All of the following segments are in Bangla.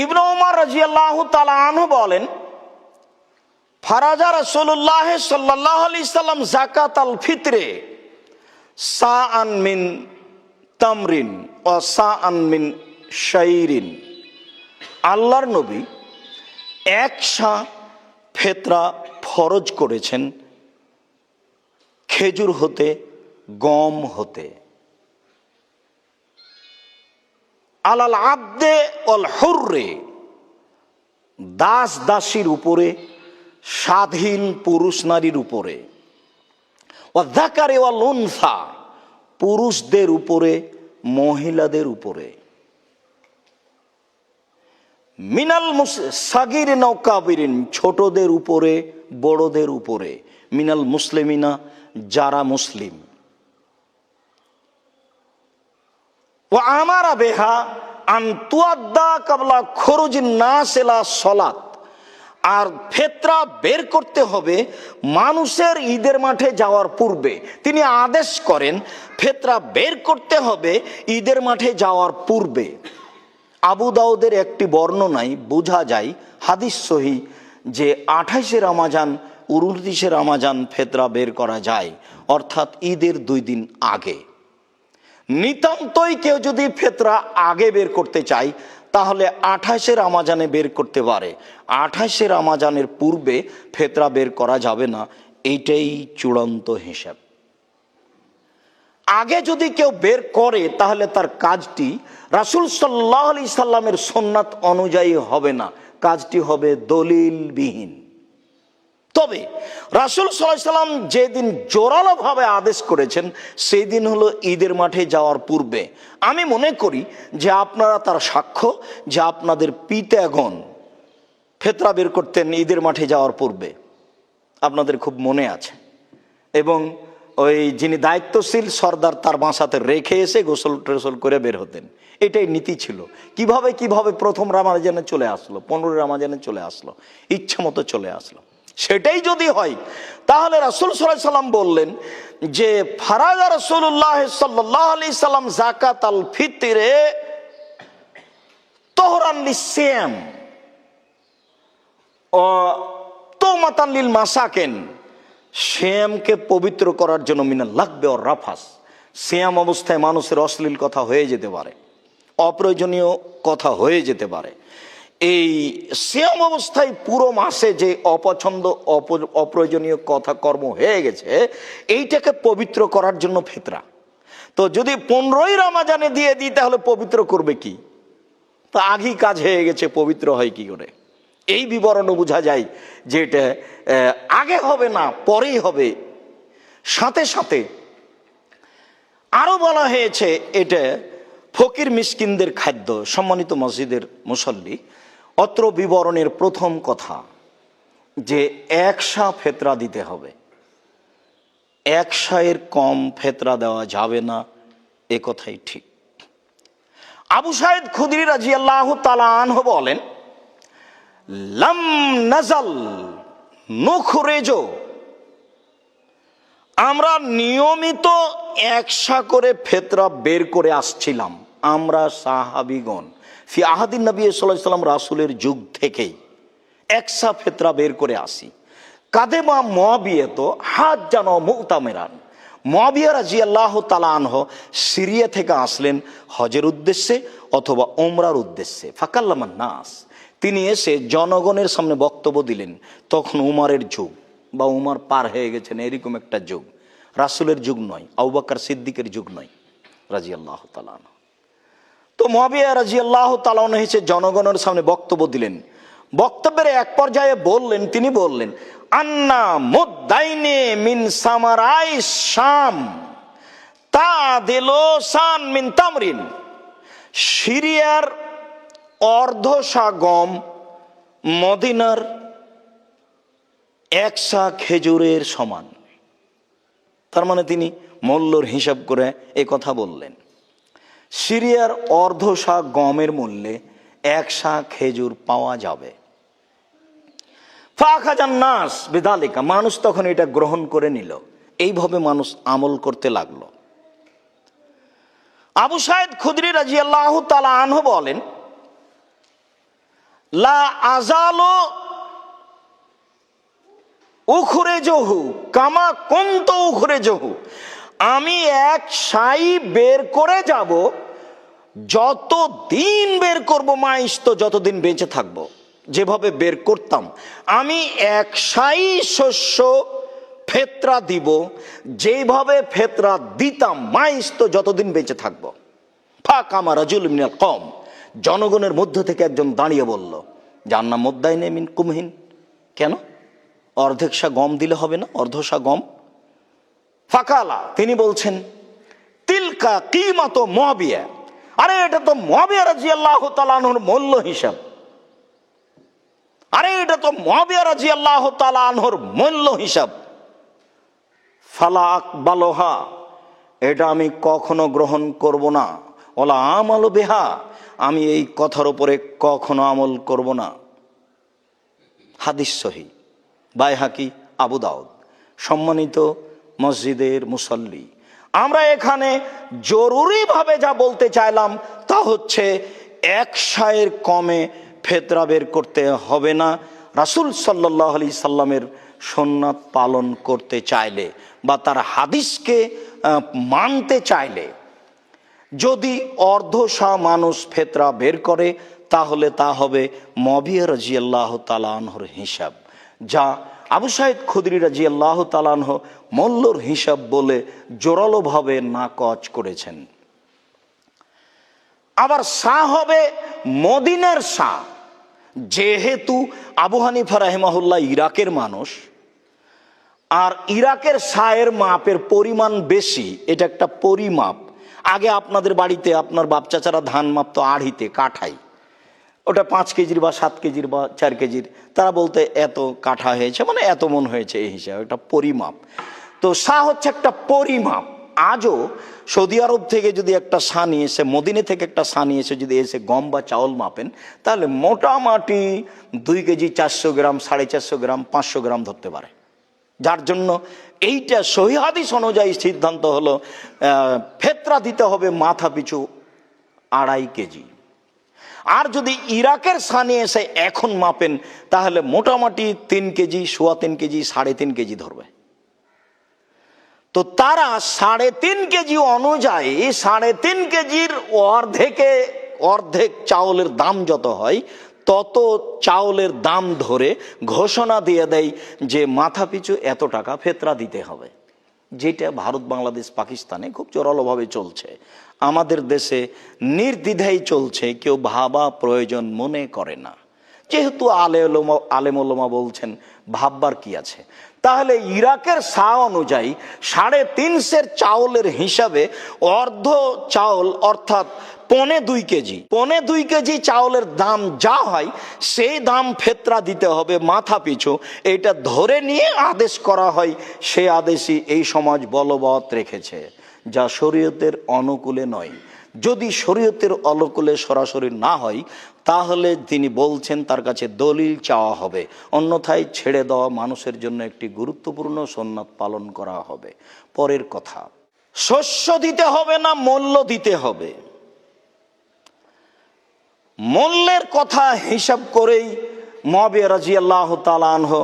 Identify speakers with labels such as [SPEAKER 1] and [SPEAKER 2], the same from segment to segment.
[SPEAKER 1] ইবনে উমর রাদিয়াল্লাহু তাআলা আনহু বলেন, ফারাজা রাসূলুল্লাহ সাল্লাল্লাহু আলাইহি সাল্লাম যাকাতাল ফিতরে সাআন মিন তামরিন ওয়া সাআন মিন শাইরিন। আল্লাহর নবী এক সা ফিতরা ফরজ করেছেন খেজুর হতে, গম হতে। আলাল আবদে ওয়াল হুররে, দাস দাসীর উপরে, স্বাধীন পুরুষ নারীর উপরে। ওয়া যাকারে ওয়াল উনসা, পুরুষদের উপরে, মহিলাদের উপরে। মিনাল সাগিরিন ওয়া কাবিরিন, ছোটদের উপরে, বড়দের উপরে। মিনাল মুসলিমিনা, যারা মুসলিম। ওয়া আমারা বিহা আন তুআদ্দা ক্বাবলা খুরুজিন নাস ইলা সালাত, আর ফিতরা বের করতে হবে মানুষের ঈদের মাঠে যাওয়ার পূর্বে। তিনি আদেশ করেন ফিতরা বের করতে হবে ঈদের মাঠে যাওয়ার পূর্বে। আবু দাউদের একটি বর্ণনায় বোঝা যায়, হাদিস সহিহ, যে 28 রমজান 29 রমজান ফিতরা বের করা যায়, অর্থাৎ ঈদের 2 দিন আগে। নিতান্তই কেউ যদি ফিতরা আগে বের করতে চায় তাহলে 28 রমজানে বের করতে পারে। 28 রমজানের পূর্বে ফিতরা বের করা যাবে না, এইটাই চূড়ান্ত হিসাব। আগে যদি কেউ বের করে তাহলে তার কাজটি রাসূল সাল্লাল্লাহু আলাইহি সাল্লামের সুন্নাত অনুযায়ী হবে না, কাজটি হবে দলিলবিহীন। তবে রাসূল সাল্লাল্লাহু আলাইহি সাল্লাম যেদিন জোরালোভাবে আদেশ করেছেন সেই দিন হলো ঈদের মাঠে যাওয়ার পূর্বে। আমি মনে করি যে আপনারা তার সাক্ষ্য যে আপনাদের পিতাগণ ফিতরা বের করতেন ঈদের মাঠে যাওয়ার পূর্বে, আপনাদের খুব মনে আছে। এবং ওই যিনি দায়িত্বশীল সর্দার তার বাসাতে রেখে এসে গোসল টোসল করে বের হতেন, এটাই নীতি ছিল। কিভাবে কিভাবে প্রথম রমজানে চলে আসলো, 15 রমজানে চলে আসলো, ইচ্ছা মতো চলে আসলো। সেটাই যদি হয় তাহলে রাসূল সাল্লাল্লাহু আলাইহি সাল্লাম বললেন যে ফারাজা রাসূলুল্লাহ সাল্লাল্লাহু আলাইহি সাল্লাম যাকাতাল ফিতরে তুহরান লিসিয়াম ও তুমাতান লিল মাসাকিন, সিয়ামকে পবিত্র করার জন্য, মিনাল লাগবে ও রাফাস। সিয়াম অবস্থায় মানুষের অশ্লীল কথা হয়ে যেতে পারে, অপ্রয়োজনীয় কথা হয়ে যেতে পারে। এই সিয়াম অবস্থায় পুরো মাসে যে অপছন্দ অপ্রয়োজনীয় কথা কর্ম হয়ে গেছে, এইটাকে পবিত্র করার জন্য ফিতরা। তো যদি 15ই রমজানে দিয়ে দিই তাহলে পবিত্র করবে কি? তো আগেই কাজ হয়ে গেছে, পবিত্র হয় কি করে? এই বিবরণও বোঝা যায় যে এটা আগে হবে না, পরেই হবে। সাথে সাথে আরো বলা হয়েছে এটা ফকির মিসকিনদের খাদ্য। সম্মানিত মসজিদের মুসল্লি, অত্র বিবরণের প্রথম কথা যে 1 সা ফিতরা দিতে হবে, 1 সায়ের কম ফিতরা দেওয়া যাবে না, এ কথাই ঠিক। আবু সাঈদ খুদরি রাদিয়াল্লাহু তাআলা আনহু বলেন, লাম নাজাল নুখরিজু, আমরা নিয়মিত 1 সা করে ফিতরা বের করে আসছিলাম। আমরা সাহাবীগণ ফি আহাদিন নবী সাল্লাল্লাহু আলাইহি সাল্লাম, রাসূলের যুগ থেকেই 1 সা ফিতরা বের করে আসি। কাদেমা মুআবিয়া তো হাজ্জান ও মুতামিরান, মুআবিয়া রাদিয়াল্লাহু তাআলা আনহু সিরিয়া থেকে আসলেন হজের উদ্দেশ্যে অথবা উমরার উদ্দেশ্যে। ফাকাল্লামান নাস, তিনি এসে জনগণের সামনে বক্তব্য দিলেন। তখন উমরের যুগ বা উমর পার হয়ে গেছেন, এরকম একটা যুগ, রাসূলের যুগ নয়, আবু বকর সিদ্দিকের যুগ নয় রাদিয়াল্লাহু তাআলা আনহু। তো মুআবিয়া রাদিয়াল্লাহু তাআলা আনহু এসে জনগণের সামনে বক্তব্য দিলেন। বক্তব্যের এক পর্যায়ে তিনি বললেন, আন্না মুদাইনে মিন সামারাই শাম তাদিলু সান মিন তামরিন, সিরিয়ার অর্ধশা গম মদিনার 1 সা খেজুরের সমান। তার মানে তিনি মূল্যর হিসাব করে এই কথা বললেন। সিরিয়ার অর্ধশা গমের মূল্যে 1 সা খেজুর পাওয়া যাবে। ফাখাজান নাস বিযালিকা, মানুষ তখন এটা গ্রহণ করে নিল। এইভাবে মানুষ আমল করতে লাগলো। আবু সাঈদ খুদরি রাদিয়াল্লাহু তাআলা আনহু বলেন, লা আজালো উখরেজহু কামা কুনতু উখরেজহু, আমি এক সাই বের করে যাব, যতদিন বের করব মাইস্ত, যতদিন বেঁচে থাকবো, যেভাবে বের করতাম আমি এক সাই শস্য ফেতরা দিব, যেভাবে ফেতরা দিতাম মাইস্ত, যতদিন বেঁচে থাকবো। ফাকামা রাজুল মিনাল কওম, জনগণের মধ্য থেকে একজন দাঁড়িয়ে বলল, জান্নাম মুদ্দাইনে মিন কুমহিন, কেন অর্ধেক সা গম দিলে হবে না, অর্ধশা গম? ফাকালা, তিনি বলছেন, তিলকা কিমাত মুআবিয়া, আরে এটা তো মুআবিয়া রাদিয়াল্লাহু তাআলা আনহুর মূল্য হিসাব, আরে এটা তো মুআবিয়া রাদিয়াল্লাহু তাআলা আনহুর মূল্য হিসাব। ফালা আকবালহা, এটা আমি কখনো গ্রহণ করব না। ওলা আমালু বিহা, আমি এই কথার উপরে কখনো আমল করব না। হাদিস সহিহ, বাইহাকি, আবু দাউদ। সম্মানিত মসজিদের মুসল্লি, আমরা এখানে জরুরিভাবে যা বলতে চাইলাম তা হচ্ছে এক সায়ের কমে ফেতরা বের করতে হবে না। রাসূল সাল্লাল্লাহু আলাইহি সাল্লামের সুন্নাত পালন করতে চাইলে বা তার হাদিসকে মানতে চাইলে যদি অর্ধশা মানুষ ফেতরা বের করে, তাহলে তা হবে মুআবিয়া রাদিয়াল্লাহু তাআলা আনহুর হিসাব, যা আবু সাঈদ খুদরি রাদিয়াল্লাহু তাআলা আনহু মূল্যর হিসাব বলে জোরালোভাবে নাকচ করেছেন। আবার সা হবে মদিনার সা, যেহেতু আবু হানিফা রাহিমাহুল্লাহ ইরাকের মানুষ, আর ইরাকের সায়ের মাপের পরিমাণ বেশি, এটা একটা পরিমাপ। আগে আপনাদের বাড়িতে আপনার বাপ চাচারা ধান মাপতো আড়িতে, কাঠাই, ওটা 5 কেজির বা 7 কেজির বা 4 কেজির, তারা বলতে এত কাঠা হয়েছে, মানে এত মন হয়েছে, এই হিসাবে এটা পরিমাপ। তো সা হচ্ছে একটা পরিমাপ। আজও সৌদি আরব থেকে যদি একটা সা নিয়ে এসে, মদিনে থেকে একটা সা নিয়ে এসে যদি এসে গম বা চাউল মাপেন, তাহলে মোটামুটি 2 কেজি 400 গ্রাম, 450 গ্রাম, 500 গ্রাম ধরতে পারে। যার জন্য এইটা সহিহ হাদিস অনুযায়ী সিদ্ধান্ত হলো ফেতরা দিতে হবে মাথা পিছু 2.5 কেজি। আর যদি ইরাকের স্থানে এসে এখন মাপেন, তাহলে মোটামুটি 3 কেজি, 3.25 কেজি, 3.5 কেজি ধরবে। তো তারা 3.5 কেজি অনুযায়ী 3.5 কেজির অর্ধেক চাউলের দাম যত হয়, তত চাউলের দাম ধরে ঘোষণা দিয়ে দেয় যে মাথা পিছু এত টাকা ফেতরা দিতে হবে, যেটা ভারত, বাংলাদেশ, পাকিস্তানে খুব জোরালোভাবে চলছে। আমাদের দেশে নির্দ্বিধায় চলছে, কেউ ভাবা প্রয়োজন মনে করে না। যেহেতু আলেম ওলামা বলছেন, ভাববার কি আছে? তাহলে ইরাকের সা অনুযায়ী 3.5 চাউলের হিসাবে অর্ধ চাউল অর্থাৎ 1.25 কেজি, 1.25 কেজি চাউলের দাম যা হয়, সেই দাম ফেতরা দিতে হবে মাথা পিছু। এটা ধরে নিয়ে আদেশ করা হয়, সে আদেশই এই সমাজ বলবৎ রেখেছে, যা শরীয়তের অনুকূলে নয়। যদি শরীয়তের অনুকূলে সরাসরি না হয়, তাহলে তিনি বলছেন তার কাছে দলিল চাওয়া হবে, অন্যথায় ছেড়ে দেওয়া মানুষের জন্য একটি গুরুত্বপূর্ণ সুন্নাত পালন করা হবে। পরের কথা, শস্য দিতে হবে না মূল্য দিতে হবে? মূল্যের কথা হিসাব করেই মুআবিয়া রাদিয়াল্লাহু তাআলা আনহু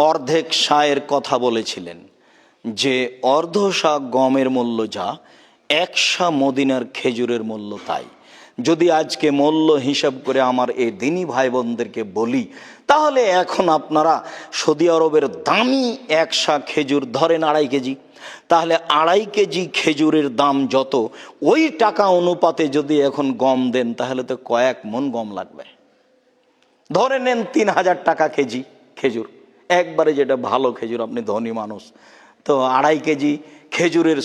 [SPEAKER 1] অর্ধেক সায়ের কথা বলেছিলেন, যে অর্ধ সা গমের মূল্য যা, 1 সা মদিনার খেজুরের মূল্য তাই। যদি আজকে মূল্য হিসাব করে আমার এই দিনী ভাই বোনদেরকে বলি, তাহলে এখন আপনারা সৌদি আরবের দামি 1 সা খেজুর ধরেন 2.5 কেজি, তাহলে 2.5 কেজি খেজুরের দাম যত, ওই টাকা অনুপাতে যদি এখন গম দেন, তাহলে তো কয়েক মন গম লাগবে। ধরে নেন 3000 টাকা কেজি খেজুর, একবারে যেটা ভালো খেজুর, আপনি ধনী মানুষ, তো 2.5 কেজি খেজুরের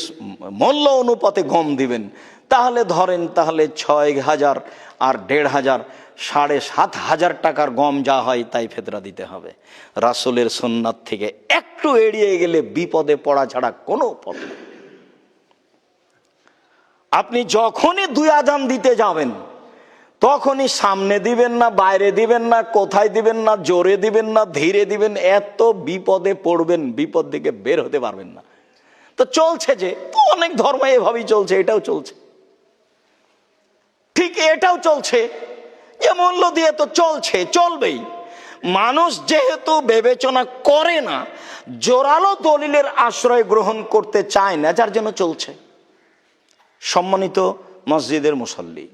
[SPEAKER 1] মূল্য অনুপাতে গম দিবেন, তাহলে ধরেন তাহলে 6000 আর 1500, 7500 টাকার গম যা হয় তাই ফেতরা দিতে হবে। রাসূলের সুন্নাত থেকে একটু এড়িয়ে গেলে বিপদে পড়া ছাড়া কোনো পথ নেই। আপনি যখনই 2 আযান দিতে যাবেন, তখনই সামনে দিবেন না, বাইরে দিবেন না, কোথায় দিবেন না, জোরে দিবেন না, ধীরে দিবেন, এত বিপদে পড়বেন, বিপদ থেকে বের হতে পারবেন না। তো চলছে যে, তো অনেক ধর্ম এভাবেই চলছে, এটাও চলছে, ঠিক এটাও চলছে যে মূল্য দিয়ে তো চলছে, চলবেই। মানুষ যেহেতু বিবেচনা করে না, জোরালো দলিলের আশ্রয় গ্রহণ করতে চায় না, যার জন্য চলছে। সম্মানিত মসজিদের মুসল্লি,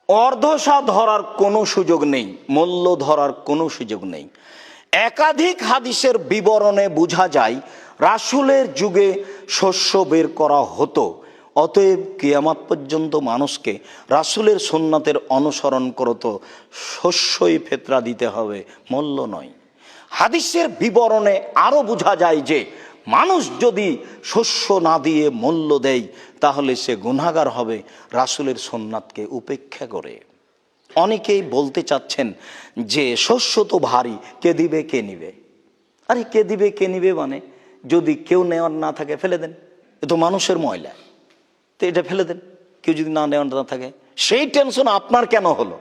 [SPEAKER 1] অর্ধশা ধরার কোনো সুযোগ নেই, মূল্য ধরার কোনো সুযোগ নেই। একাধিক হাদিসের বিবরণে বোঝা যায় রাসূলের যুগে শস্য বের করা হতো। অতএব কিয়ামত পর্যন্ত মানুষকে রাসূলের সুন্নাতের অনুসরণ করত, শস্যই ফেতরা দিতে হবে, মূল্য নয়। হাদিসের বিবরণে আরো বোঝা যায় যে মানুষ যদি শস্য না দিয়ে মূল্য দেয় তাহলে সে গুনাহগার হবে রাসূলের সুন্নাতকে উপেক্ষা করে। অনেকেই বলতে চাচ্ছেন যে শস্য তো ভারী, কে দিবে কে নিবে। আরে কে দিবে কে নিবে মানে, যদি কেউ নেওয়ার না থাকে ফেলে দেন, এ তো মানুষের ময়লা, তো এটা ফেলে দেন। কেউ যদি না নেওয়ার না থাকে, সেই টেনশন আপনার কেন হলো?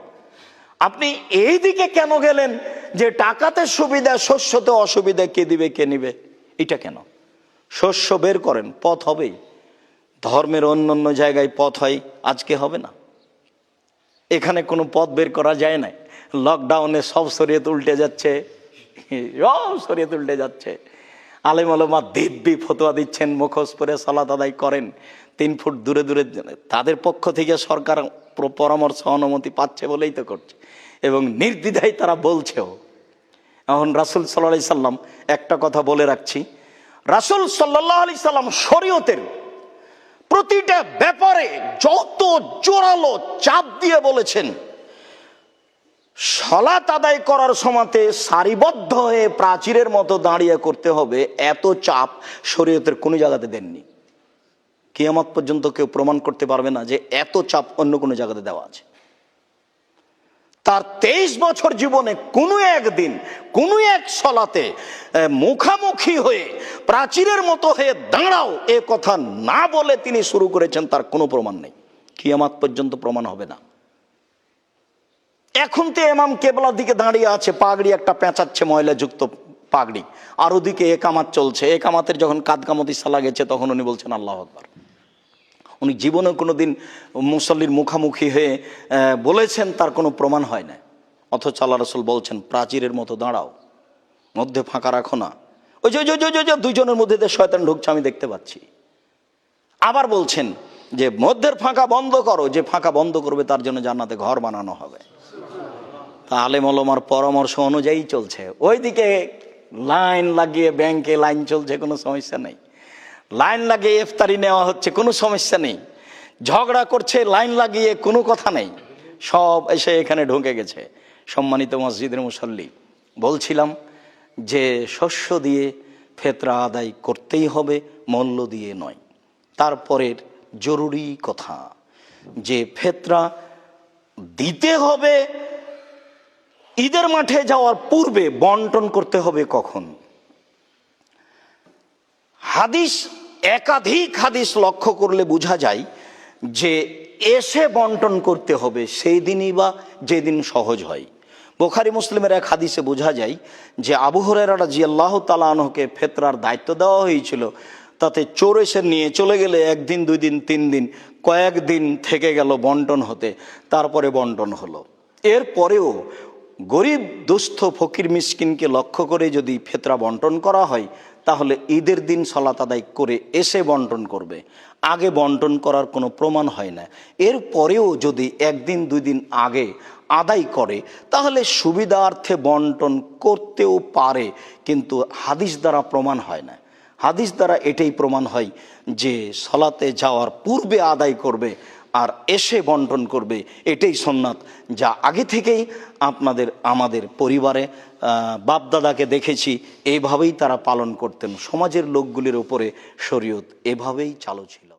[SPEAKER 1] আপনি এই দিকে কেন গেলেন যে টাকাতে সুবিধা, শস্যতে অসুবিধা, কে দিবে কে নিবে, এটা কেন? শস্য বের করেন, পথ হবেই। ধর্মের অন্য অন্য জায়গায় পথ হয়, আজকে হবে না। এখানে কোনো পথ বের করা যায় না। লকডাউনে সব শরীয়ত উল্টে যাচ্ছে, সব শরীয়ত উল্টে যাচ্ছে। আলেম ওলামা দিব্যি ফতোয়া দিচ্ছেন, মুখোশ পরে সালাত আদায় করেন 3 ফুট দূরে দূরে। তাদের পক্ষ থেকে সরকার পরামর্শ অনুমতি পাচ্ছে বলেই তো করছে, এবং নির্দ্বিধায় তারা বলছেও। এখন রাসূল সাল্লাল্লাহু আলাইহি সাল্লাম, একটা কথা বলে রাখছি, রাসূল সাল্লাল্লাহু আলাইহি সাল্লাম শরীয়তের প্রতিটা ব্যাপারে যত জোরালো চাপ দিয়ে বলেছেন, সালাত আদায় করার সময়তে সারিবদ্ধ হয়ে প্রাচীরের মতো দাঁড়িয়ে করতে হবে, এত চাপ শরীয়তের কোনো জায়গাতে দেননি। কিয়ামত পর্যন্ত কেউ প্রমাণ করতে পারবে না যে এত চাপ অন্য কোনো জায়গাতে দেওয়া আছে। তার 23 বছর জীবনে কোনো একদিন কোনো এক সালাতে মুখামুখি হয়ে প্রাচীরের মতো হয়ে দাঁড়াও এ কথা না বলে তিনি শুরু করেছেন, তার কোনো প্রমাণ নেই। কিয়ামত পর্যন্ত প্রমাণ হবে না। এখন তো ইমাম কেবলার দিকে দাঁড়িয়ে আছে, পাগড়ি একটা পেঁচাচ্ছে, ময়লা যুক্ত পাগড়ি, আর ওদিকে একামাত চলছে। একামাতের যখন কাদকামতি সালা গেছে তখন উনি বলছেন আল্লাহু আকবার। উনি জীবনে কোনোদিন মুসল্লির মুখামুখি হয়ে বলেছেন, তার কোনো প্রমাণ হয় না। অথচ আল্লাহ রাসূল বলছেন প্রাচীরের মতো দাঁড়াও, মধ্যে ফাঁকা রাখো না। ওই যে দুইজনের মধ্যে শয়তান ঢুকছে, আমি দেখতে পাচ্ছি। আবার বলছেন যে মধ্যের ফাঁকা বন্ধ করো, যে ফাঁকা বন্ধ করবে তার জন্য জান্নাতে ঘর বানানো হবে। তা আলেম ওলামার পরামর্শ অনুযায়ী চলছে। ওইদিকে লাইন লাগিয়ে ব্যাংকে লাইন চলছে, কোনো সমস্যা নেই। লাইন লাগিয়ে ইফতারি নেওয়া হচ্ছে, কোনো সমস্যা নেই। ঝগড়া করছে লাইন লাগিয়ে, কোনো কথা নেই। সব এসে এখানে ঢুকে গেছে। সম্মানিত মসজিদের মুসল্লি, বলছিলাম যে শস্য দিয়ে ফেতরা আদায় করতেই হবে, মূল্য দিয়ে নয়। তারপরের জরুরি কথা যে ফেতরা দিতে হবে ঈদের মাঠে যাওয়ার পূর্বে, বন্টন করতে হবে কখন? হাদিস, একাধিক হাদিস লক্ষ্য করলে বোঝা যায় যে এসে বন্টন করতে হবে সেই দিনই বা যেদিন সহজ হয়। বুখারী মুসলিমের এক হাদিসে বোঝা যায় যে আবু হুরায়রা রাদিয়াল্লাহু তাআলা আনহুকে ফেতরার দায়িত্ব দেওয়া হয়েছিল। তাতে চোর এসে নিয়ে চলে গেলে 1 দিন 2 দিন 3 দিন কয়েকদিন থেকে গেল বন্টন হতে, তারপরে বন্টন হলো। এরপরেও গরিব দুস্থ ফকির মিসকিনকে লক্ষ্য করে যদি ফেতরা বন্টন করা হয় তাহলে ঈদের দিন সালাত আদায় করে এসে বন্টন করবে। আগে বন্টন করার কোনো প্রমাণ হয় না। এরপরেও যদি 1 দিন 2 দিন আগে আদায় করে তাহলে সুবিধার্থে বন্টন করতেও পারে, কিন্তু হাদিস দ্বারা প্রমাণ হয় না। হাদিস দ্বারা এটাই প্রমাণ হয় যে সালাতে যাওয়ার পূর্বে আদায় করবে আর এসে বন্টন করবে, এটাই সুন্নাত, যা আগে থেকেই আমাদের পরিবারে বাপদাদাকে দেখেছি এইভাবেই তারা পালন করতেন। সমাজের লোকগুলির উপরে শরীয়ত এভাবেই চালু ছিল।